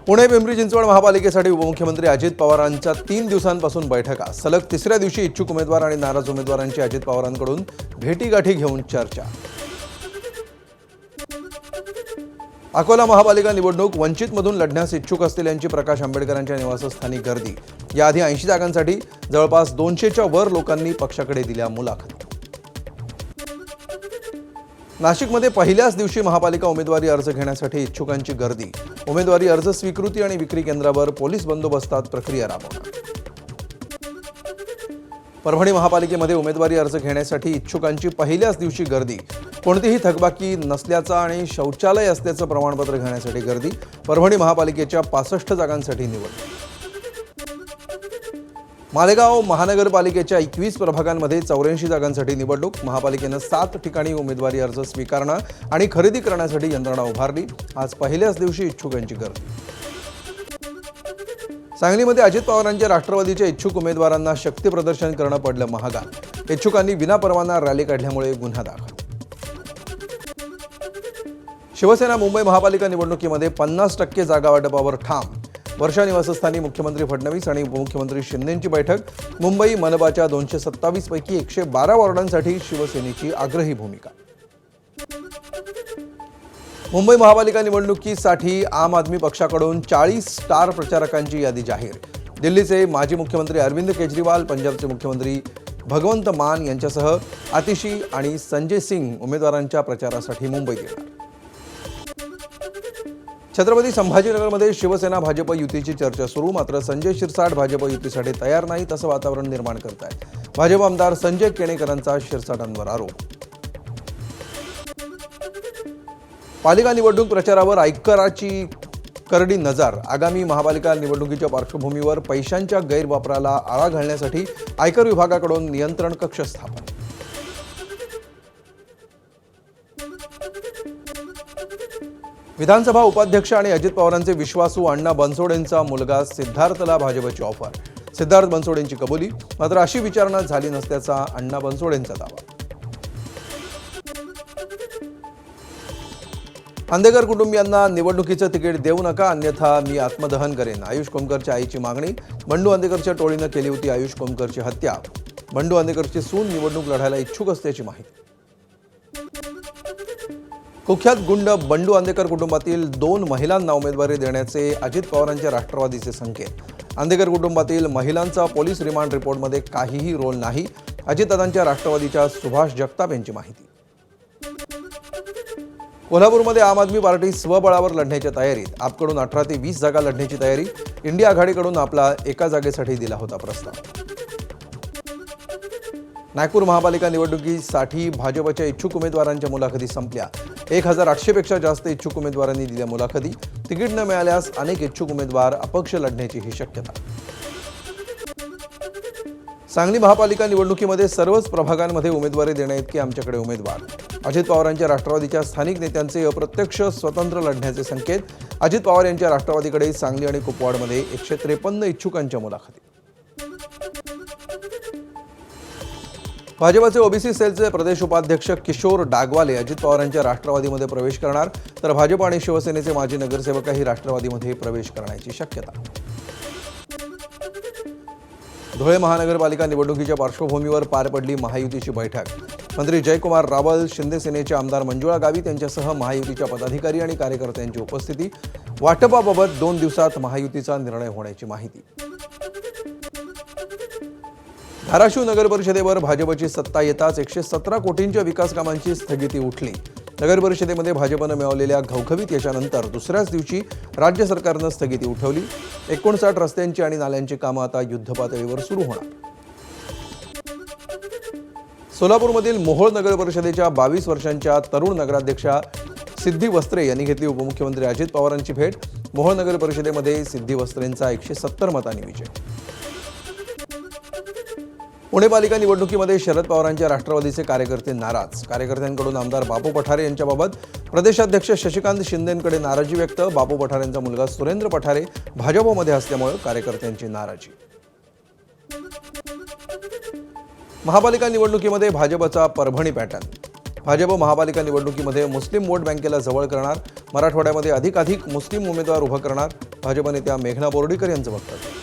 पुणे पिंपरी चिंचवड महापालिकेसाठी उपमुख्यमंत्री अजित पवारांच्या 3 दिवसांपासून बैठका. सलग तिसऱ्या दिवशी इच्छुक उमेदवार आणि नाराज उमेदवारांची अजित पवारांकडून भेटीगाठी घेऊन चर्चा. अकोला महापालिका निवडणूक वंचितमधून लढण्यास इच्छुक असलेल्यांची प्रकाश आंबेडकरांच्या निवासस्थानी गर्दी. याआधी 80 जागांसाठी जवळपास 200च्या वर लोकांनी पक्षाकडे दिल्या मुलाखती. नाशिकमध्ये पहिल्याच दिवशी महापालिका उमेदवारी अर्ज घेण्यासाठी इच्छुकांची गर्दी. उमेदवारी अर्ज स्वीकृती आणि विक्री केंद्रावर पोलीस बंदोबस्तात प्रक्रिया राबवणार. परभणी महापालिकेमध्ये उमेदवारी अर्ज घेण्यासाठी इच्छुकांची पहिल्याच दिवशी गर्दी. कोणतीही थकबाकी नसल्याचा आणि शौचालय असल्याचं प्रमाणपत्र घेण्यासाठी गर्दी. परभणी महापालिकेच्या 65 जागांसाठी निवड. मालेगाव महानगरपालिकेच्या 21 प्रभागांमध्ये 84 जागांसाठी निवडणूक. महापालिकेनं 7 ठिकाणी उमेदवारी अर्ज स्वीकारणं आणि खरेदी करण्यासाठी यंत्रणा उभारली. आज पहिल्याच दिवशी इच्छुकांची गर्दी. सांगलीमध्ये अजित पवारांच्या राष्ट्रवादीच्या इच्छुक उमेदवारांना शक्ती प्रदर्शन करणं पडलं महागात. इच्छुकांनी विनापरवाना रॅली काढल्यामुळे गुन्हा दाखल. शिवसेना मुंबई महापालिका निवडणुकीमध्ये 50% जागा वाटपावर ठाम. वर्षा निवासस्थानी मुख्यमंत्री फडणवीस आणि उपमुख्यमंत्री शिंदेंची बैठक. मुंबई मनपाच्या 227 पैकी 112 वॉर्डांसाठी शिवसेनेची आग्रही भूमिका. मुंबई महापालिका निवडणुकीसाठी आम आदमी पक्षाकडून 40 स्टार प्रचारकांची यादी जाहीर. दिल्लीचे माजी मुख्यमंत्री अरविंद केजरीवाल, पंजाबचे मुख्यमंत्री भगवंत मान यांच्यासह आतिशी आणि संजय सिंग उमेदवारांच्या प्रचारासाठी मुंबईत येणार. छत्रपती संभाजीनगरमध्ये शिवसेना भाजप युतीची चर्चा सुरू. मात्र संजय शिरसाट भाजप युतीसाठी तयार नाहीत असं वातावरण निर्माण करत आहेत. भाजप आमदार संजय केणेकरांचा शिरसाटांवर आरोप. पालिका निवडणूक प्रचारावर आयकराची करडी नजर. आगामी महापालिका निवडणुकीच्या पार्श्वभूमीवर पैशांच्या गैरवापराला आळा घालण्यासाठी आयकर विभागाकडून नियंत्रण कक्ष स्थापन. विधानसभा उपाध्यक्ष आणि अजित पवारांचे विश्वासू अण्णा बनसोडेंचा मुलगा सिद्धार्थला भाजपची ऑफर. सिद्धार्थ बनसोडेंची कबुली. मात्र अशी विचारणा झाली नसल्याचा अण्णा बनसोडेंचा दावा. आंदेकर कुटुंबियांना निवडणुकीचं तिकीट देऊ नका, अन्यथा मी आत्मदहन करेन. आयुष कोमकरच्या आईची मागणी. बंडू आंदेकरच्या टोळीनं केली होती आयुष कोमकरची हत्या. बंडू आंदेकरची सून निवडणूक लढायला इच्छुक असल्याची माहिती. कुख्यात गुंड बंडू आंदेकर कुटुंबातील 2 महिलांना उमेदवारी देण्याचे अजित पवारांच्या राष्ट्रवादीचे संकेत. आंदेकर कुटुंबातील महिलांचा पोलीस रिमांड रिपोर्टमध्ये काहीही रोल नाही. अजितदादांच्या राष्ट्रवादीच्या सुभाष जगताप यांची माहिती. कोल्हापूरमध्ये आम आदमी पार्टी स्वबळावर लढण्याच्या तयारीत. आपकडून 18 ते 20 जागा लढण्याची तयारी. इंडिया आघाडीकडून आपला एका जागेसाठी दिला होता प्रस्ताव. नागपूर महापालिका निवडणुकीसाठी भाजपच्या इच्छुक उमेदवारांच्या मुलाखती संपल्या. 1800 पेक्षा जास्त इच्छुक उमेदवारांनी दिल्या मुलाखती. तिकीट न मिळाल्यास अनेक इच्छुक उमेदवार अपक्ष लढण्याची ही शक्यता. सांगली महापालिका निवडणुकीमध्ये सर्वच प्रभागांमध्ये उमेदवारी देण्याइतके आमच्याकडे उमेदवार. अजित पवारांच्या राष्ट्रवादीच्या स्थानिक नेत्यांचे अप्रत्यक्ष स्वतंत्र लढण्याचे संकेत. अजित पवार यांच्या राष्ट्रवादीकडे सांगली आणि कुपवाडमध्ये 153 इच्छुकांच्या मुलाखती. भाजपचे ओबीसी सेलचे प्रदेश उपाध्यक्ष किशोर डागवाले अजित पवारांच्या राष्ट्रवादीमध्ये प्रवेश करणार. तर भाजप आणि शिवसेनेचे माजी नगरसेवकही राष्ट्रवादीमध्ये प्रवेश करण्याची शक्यता. धुळे महानगरपालिका निवडणुकीच्या पार्श्वभूमीवर पार पडली महायुतीची बैठक. मंत्री जयकुमार रावल, शिंदे सेनेचे आमदार मंजुळा गावित यांच्यासह महायुतीच्या पदाधिकारी आणि कार्यकर्त्यांची उपस्थिती. वाटपाबाबत 2 दिवसात महायुतीचा निर्णय होण्याची माहिती. धाराशिव नगर परिषदेवर भाजपची सत्ता येताच 117 कोटींच्या विकास कामांची स्थगिती उठली. नगर परिषदेमध्ये भाजपनं मिळवलेल्या घवघवीत यशानंतर दुसऱ्याच दिवशी राज्य सरकारनं स्थगिती उठवली. 59 रस्त्यांची आणि नाल्यांची कामं आता युद्धपातळीवर सुरू होणार. सोलापूरमधील मोहोळ नगर परिषदेच्या 22 वर्षांच्या तरुण नगराध्यक्षा सिद्धी वस्त्रे यांनी घेतली उपमुख्यमंत्री अजित पवारांची भेट. मोहोळ नगर परिषदेमध्ये सिद्धी वस्त्रेंचा 170 मतांनी विजय. पुणे पालिका निवडणुकीमध्ये शरद पवारांच्या राष्ट्रवादीचे कार्यकर्ते नाराज. कार्यकर्त्यांकडून आमदार बापू पठारे यांच्याबाबत प्रदेशाध्यक्ष शशिकांत शिंदेंकडे नाराजी व्यक्त. बापू पठारेंचा मुलगा सुरेंद्र पठारे भाजपमध्ये असल्यामुळे कार्यकर्त्यांची नाराजी. महापालिका निवडणुकीमध्ये भाजपचा परभणी पॅटर्न. भाजप महापालिका निवडणुकीमध्ये मुस्लिम वोट बँकेला जवळ करणार, मराठवाड्यामध्ये अधिकाधिक मुस्लिम उमेदवार उभं करणार, भाजप नेत्या मेघना बोर्डीकर यांचं वक्तव्य.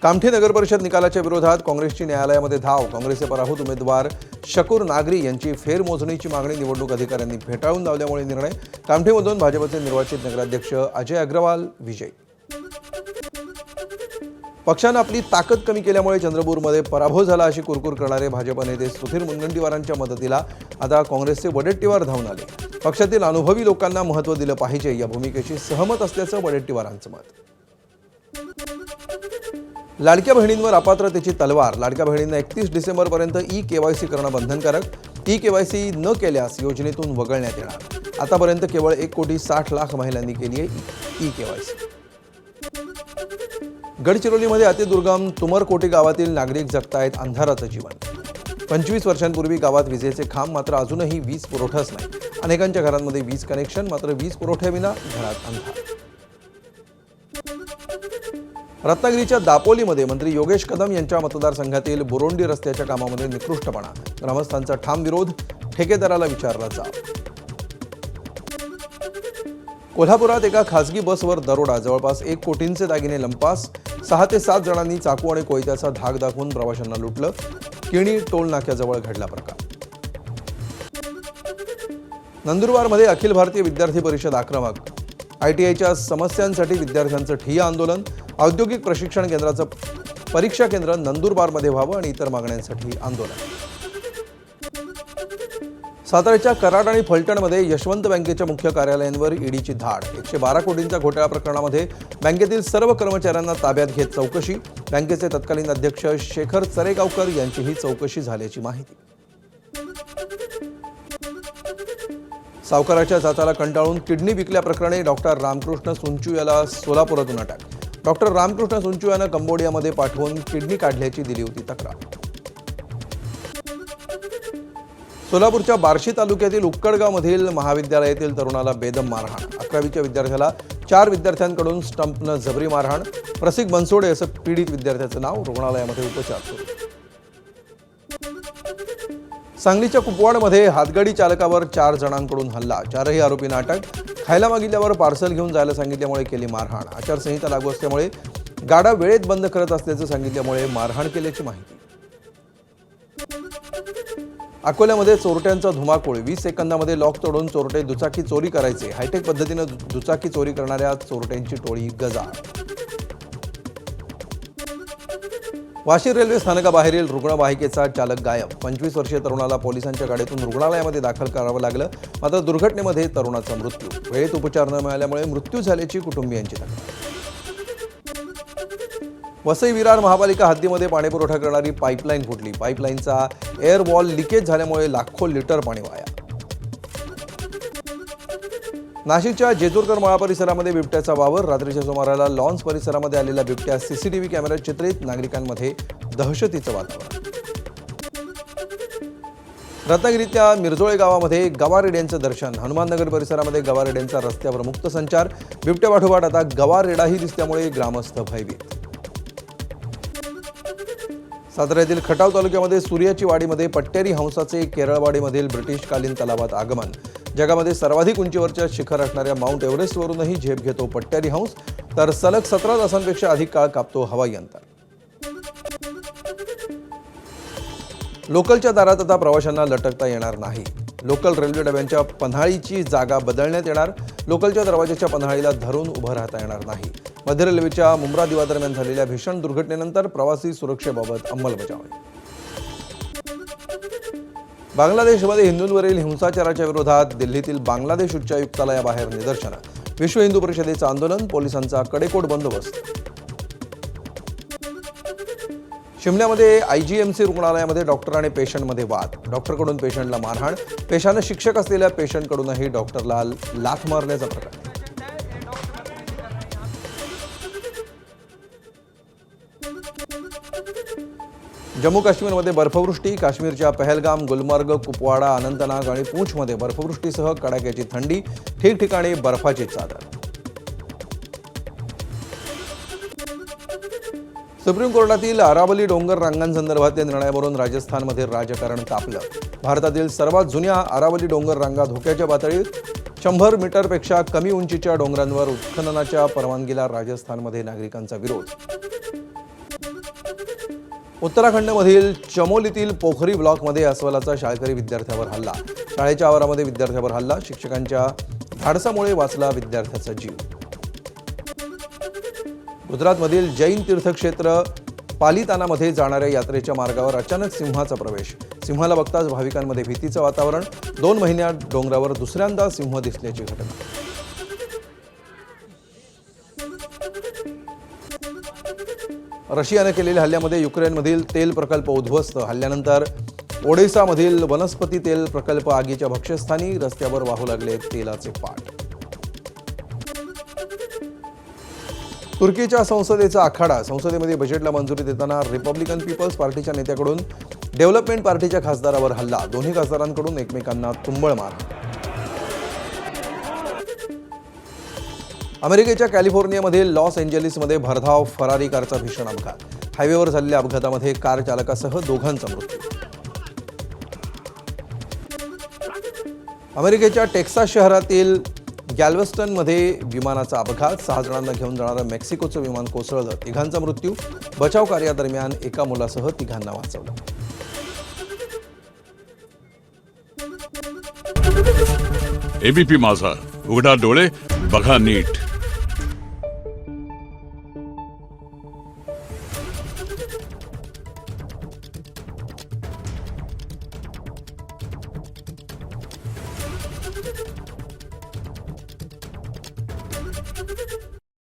कामठी नगर परिषद निकालाच्या विरोधात काँग्रेसची न्यायालयामध्ये धाव. काँग्रेसचे पराभूत उमेदवार शकूर नागरी यांची फेरमोजणीची मागणी निवडणूक अधिकाऱ्यांनी फेटाळून लावल्यामुळे निर्णय. कामठीमधून भाजपचे निर्वाचित नगराध्यक्ष अजय अग्रवाल विजयी. पक्षानं आपली ताकद कमी केल्यामुळे चंद्रपूरमध्ये पराभव झाला अशी कुरकुर करणारे भाजप नेते सुधीर मुनगंटीवारांच्या मदतीला आता काँग्रेसचे वडेट्टीवार धावून आले. पक्षातील अनुभवी लोकांना महत्त्व दिलं पाहिजे या भूमिकेशी सहमत असल्याचं वडेट्टीवारांचं मत. लाडक्या बहिणींवर अपात्रतेची तलवार. लाडक्या बहिणींना 31 डिसेंबरपर्यंत ई-केवायसी करणं बंधनकारक. ई-केवायसी न केल्यास योजनेतून वगळण्यात येणार. आतापर्यंत केवळ 1,60,00,000 महिलांनी केली आहे ई-केवायसी. गडचिरोलीमध्ये अतिदुर्गम तुमरकोटी गावातील नागरिक जगतायत अंधाराचं जीवन. 25 वर्षांपूर्वी गावात विजेचे खांब, मात्र अजूनही वीज पुरवठाच नाही. अनेकांच्या घरांमध्ये वीज कनेक्शन, मात्र वीज पुरवठ्याविना घरात अंधार. रत्नागिरीच्या दापोलीमध्ये मंत्री योगेश कदम यांच्या मतदारसंघातील बोरोंडी रस्त्याच्या कामामध्ये निकृष्टपणा. ग्रामस्थांचा ठाम विरोध. ठेकेदाराला विचारला जाब. कोल्हापुरात एका खासगी बसवर दरोडा. जवळपास 1 कोटींचे दागिने लंपास. 6 ते 7 जणांनी चाकू आणि कोयत्याचा धाक दाखवून प्रवाशांना लुटलं. किणी टोल नाक्याजवळ घडला प्रकार. नंदुरबारमध्ये अखिल भारतीय विद्यार्थी परिषद आक्रमक. ITIच्या समस्यांसाठी विद्यार्थ्यांचं ठिय्या आंदोलन. औद्योगिक प्रशिक्षण केंद्राचं परीक्षा केंद्र नंदुरबारमध्ये व्हावं आणि इतर मागण्यांसाठी आंदोलन. साताऱ्याच्या कराड आणि फलटणमध्ये यशवंत बँकेच्या मुख्य कार्यालयांवर ईडीची धाड. 112 कोटींच्या घोटाळा प्रकरणामध्ये बँकेतील सर्व कर्मचाऱ्यांना ताब्यात घेत चौकशी. बँकेचे तत्कालीन अध्यक्ष शेखर चरेगावकर यांचीही चौकशी झाल्याची माहिती. सावकाराच्या जाचाला कंटाळून किडनी विकल्याप्रकरणी डॉक्टर रामकृष्ण सुंचू याला सोलापुरातून अटक. डॉक्टर रामकृष्ण सुंचू यानं कंबोडियामध्ये पाठवून किडनी काढल्याची दिली होती तक्रार. सोलापूरच्या बार्शी तालुक्यातील उक्कडगावमधील महाविद्यालयातील तरुणाला बेदम मारहाण. 11वीच्या विद्यार्थ्याला 4 विद्यार्थ्यांकडून स्टंपनं जबरी मारहाण. प्रसिक बनसोडे असं पीडित विद्यार्थ्याचं नाव. रुग्णालयामध्ये उपचार सुरू. सांगलीच्या कुपवाडमध्ये हातगाडी चालकावर 4 जणांकडून हल्ला. 4ही आरोपींना अटक. खायला मागितल्यावर पार्सल घेऊन जायला सांगितल्यामुळे केली मारहाण. आचारसंहिता लागू असल्यामुळे गाडा वेळेत बंद करत असल्याचं सांगितल्यामुळे मारहाण केल्याची माहिती. अकोल्यामध्ये चोरट्यांचा धुमाकूळ. 20 सेकंदामध्ये लॉक तोडून चोरटे दुचाकी चोरी करायचे. हायटेक पद्धतीनं दुचाकी चोरी करणाऱ्या चोरट्यांची टोळी गजाआड. वाशी रेल्वे स्थानकाबाहेरील रुग्णवाहिकेचा चालक गायब. 25 वर्षीय तरुणाला पोलिसांच्या गाडीतून रुग्णालयामध्ये दाखल करावं लागलं, मात्र दुर्घटनेमध्ये तरुणाचा मृत्यू. वेळेत उपचार न मिळाल्यामुळे मृत्यू झाल्याची कुटुंबियांची तक्रार. वसई विरार महापालिका हद्दीमध्ये पाणीपुरवठा करणारी पाईपलाईन फुटली. पाईपलाईनचा एअर वॉल लिकेज झाल्यामुळे लाखो लिटर पाणी वाया. नाशिकच्या जेजूरकर मळा परिसरामध्ये बिबट्याचा वावर. रात्रीच्या सुमाराला लॉन्स परिसरामध्ये आलेला बिबट्या CCTV कॅमेऱ्यात चित्रित. नागरिकांमध्ये दहशतीचं वातावरण. रत्नागिरीतल्या मिरजोळे गावामध्ये गवारेड्यांचं दर्शन. हनुमाननगर परिसरामध्ये गवारेड्यांचा रस्त्यावर मुक्त संचार. बिबट्यापाठोपाठ आता गवारेडाही दिसल्यामुळे ग्रामस्थ भयभीत. साताऱ्यातील खटाव तालुक्यामध्ये सूर्याची वाडीमध्ये पट्टेरी हंसाचे केरळवाडीमधील ब्रिटिशकालीन तलावात आगमन. जगामध्ये सर्वाधिक उंचीवरच्या शिखर असणाऱ्या माउंट एव्हरेस्टवरूनही झेप घेतो पट्टेरी हंस, तर सलग 17 तासांपेक्षा अधिक काळ कापतो हवाई अंतर. लोकलच्या दारात आता प्रवाशांना लटकता येणार नाही. लोकल रेल्वे डब्यांच्या पन्हाळीची जागा बदलण्यात येणार. लोकलच्या दरवाजाच्या पन्हाळीला धरून उभं राहता येणार नाही. मध्य रेल्वेच्या मुंब्रा दिवा दरम्यान झालेल्या भीषण दुर्घटनेनंतर प्रवासी सुरक्षेबाबत अंमलबजावणी. बांगलादेशमध्ये हिंदूंवरील हिंसाचाराच्या विरोधात दिल्लीतील बांगलादेश उच्चायुक्तालयाबाहेर निदर्शनं. विश्व हिंदू परिषदेचं आंदोलन. पोलिसांचा कडेकोट बंदोबस्त. शिमल्यामध्ये IGMC रुग्णालयामध्ये डॉक्टर आणि पेशंटमध्ये वाद. डॉक्टरकडून पेशंटला मारहाण. पेशानं शिक्षक असलेल्या पेशंटकडूनही डॉक्टरला लाथ मारल्याचा प्रकार. जम्मू काश्मीरमध्ये बर्फवृष्टी. काश्मीरच्या पहलगाम, गुलमर्ग, कुपवाडा, अनंतनाग आणि पूंछमध्ये बर्फवृष्टीसह कडाक्याची थंडी. ठिकठिकाणी बर्फाची चादर. सुप्रीम कोर्टातील अरावली डोंगर रांगांसंदर्भातल्या निर्णयावरून राजस्थानमध्ये राजकारण तापलं. भारतातील सर्वात जुन्या अरावली डोंगर रांगा धोक्याच्या पातळीत 100 मीटरपेक्षा कमी उंचीच्या डोंगरांवर उत्खननाच्या परवानगीला राजस्थानमध्ये नागरिकांचा विरोध. उत्तराखंडमधील चमोलीतील पोखरी ब्लॉकमध्ये अस्वलाचा शाळकरी विद्यार्थ्यावर हल्ला. शाळेच्या आवारामध्ये विद्यार्थ्यावर हल्ला. शिक्षकांच्या धाडसामुळे वाचला विद्यार्थ्याचा जीव. गुजरातमधील जैन तीर्थक्षेत्र पालितानामध्ये जाणाऱ्या यात्रेच्या मार्गावर अचानक सिंहाचा प्रवेश. सिंहाला बघताच भाविकांमध्ये भीतीचं वातावरण. 2 महिन्यात डोंगरावर दुसऱ्यांदा सिंह दिसल्याची घटना. रशियाने केलेल्या हल्ल्यामध्ये युक्रेनमधील तेल प्रकल्प उद्ध्वस्त. हल्ल्यानंतर ओडेसामधील वनस्पती तेल प्रकल्प आगीच्या भक्ष्यस्थानी. रस्त्यावर वाहू लागले तेलाचे पाट. तुर्कीच्या संसदेचा आखाडा. संसदेमध्ये बजेटला मंजुरी देताना रिपब्लिकन पीपल्स पार्टीच्या नेत्याकडून डेव्हलपमेंट पार्टीच्या खासदारावर हल्ला. दोन्ही खासदारांकडून एकमेकांना तुंबळ मार. अमेरिकेच्या कॅलिफोर्नियामधील लॉस एंजेलिसमध्ये भरधाव फरारी कारचा भीषण अपघात. हायवेवर झालेल्या अपघातामध्ये कार चालकासह 2घांचा मृत्यू. अमेरिकेच्या टेक्सास शहरातील गॅल्व्हस्टनमध्ये विमानाचा अपघात. 6 जणांना घेऊन जाणारं मेक्सिकोचं विमान कोसळलं. 3घांचा मृत्यू. बचाव कार्यादरम्यान एका मुलासह 3घांना वाचवलं. एबीपी माझा, उघडा डोळे बघा नीट.